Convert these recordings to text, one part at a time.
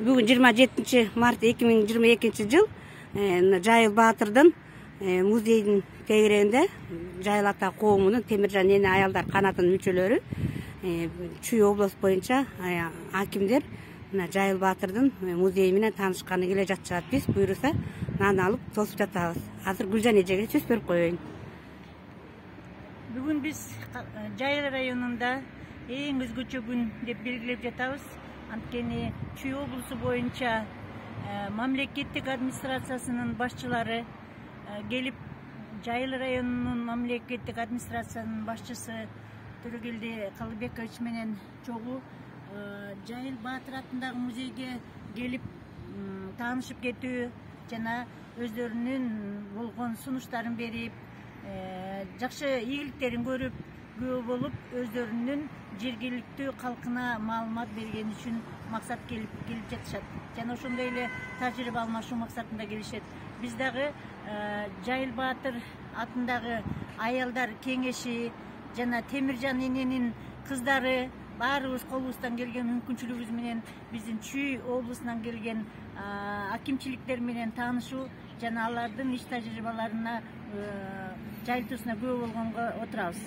Бүгін 27 март 2022 жыл Жайыл Батырдың музейдің тегерегінде Жайыл ата коомунун Темиржан эне аялдар канатынын мүчөлөрү Чүй область боюнча акимдер Жайыл Батырдын музейи менен таанышканы келе жатышат. Биз буйруса наны алып тосуп жатабыз. Азыр Гүлжан эжеге сөз берип коеюн. Бүгүн биз Жайыл районунда эң өзгөчө күн деп белгилеп жатабыз. Анткени Чүй облусу боюнча мамлекеттик администрациясынын башчылары келип, Жайыл районунун мамлекеттик администрациянын башчысы Төрөгелди Калыбекович менен чогуу Жайыл Батыр атындагы музейге келип таанышып кетүү жана өздөрүнүн болгон сунуштарын берип, жакшы ийгиликтерин көрүп, күбө болуп, өздөрүнүн жергиликтүү калкына маалымат берген үчүн максат келип жатышат. Жана ошондой эле тажрыйба алмашуу максатында келишет. Биз дагы Жайыл Батыр атындагы аялдар кеңеши жана Темиржан эненин кыздары баарыбыз колубуздан келген мүмкүнчүлүгүбүз менен биздин Чүй облусунан келген акимчиликтер менен таанышуу жана алардын иш тажрыйбаларына жайылтуусуна күбө болгонго отурабыз.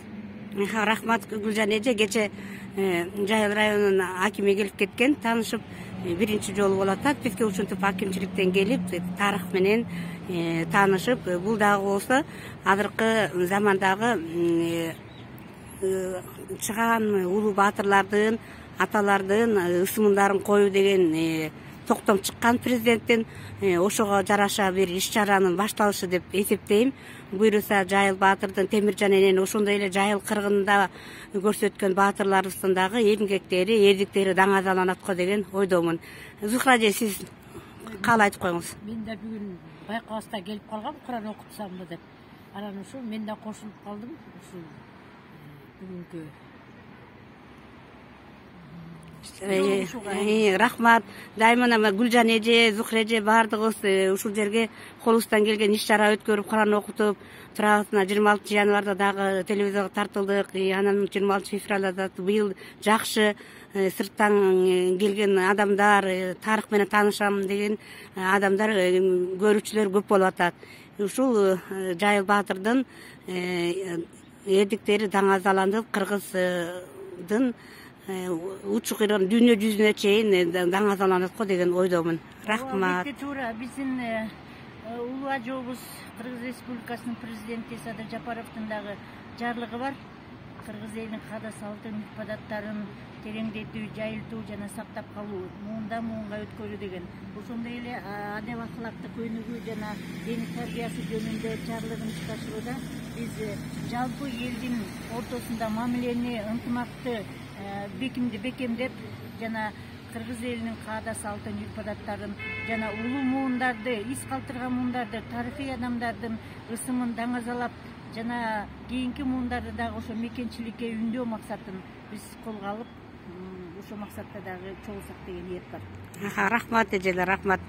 Рахмат Гүлжан эже, кече Жайыл районунун акими келип кеткен, таанышып биринчи жолу болуп атат. Бизге ушинтип акимчиликтен келип, тарых менен таанышып, бул дагы болсо азыркы замандагы чыган улуу баатырлардын, аталардын ысымдарын коюу деген токтом чыккан президенттин, ошого жараша бир иш чаранын башталышы деп эсептейм. Буйруса Жайыл Батырдын Темиржан энени ошондой эле Жайыл кыргынында көрсөткөн баатырларыбыздын дагы эмгектери, эрдиктери даңазаланат го деген ойдомун. Зухра эже, сиз каалай айтып коюңуз. Мен да бүгүн байкабаста келип калгам, Куран окутсамбы деп. Анан ушул мен да кошулуп калдым. Ушул бүгүнкү рахмат. Дайыма Гүлжан эже, Зухра эже баардыгыбыз ушул жерге колубуздан келген иш чара өткөрүп, Куран окутуп турабыз. 26 январда дагы телевизорго тартылдык. Анан 26 февралда быйыл жакшы сырттан келген адамдар, тарых менен таанышам деген адамдар, көрүүчүлөр көп болуп атат. Ушул Жайыл Батырдын эрдиктери даңазаланып, кыргыздын учу кыйрын дүйнө жүзүнө чейин даңазаланат го деген ойдомун. Рахмат. Туура, биздин улуу ажообуз Кыргыз Республикасынын президенти Садыр Жапаровдун дагы жарлыгы бар. Кыргыз элинин каада салтын, адаттарын тереңдетүү, жайылтуу жана сактап калуу, муундан муунга өткөрүү деген. Ошондой эле адеп акылактык өнүгүү жана диний тарбиясы жөнүндө жарлыгын чыгарышууда биз жалпы элдин ортосунда мамилени ынтымакты бекемдеп жана кыргыз элинин каада салтын, адаттарын жана улуу муундарды, из калтырган муундарды, тарыхый адамдардын ысымын даңазалап жана кийинки муундарды дагы ошо мекенчиликке үндөө максатын биз колго алып, ошо максатта дагы чогулсак деген ниет бар. Рахмат эжелер, рахмат.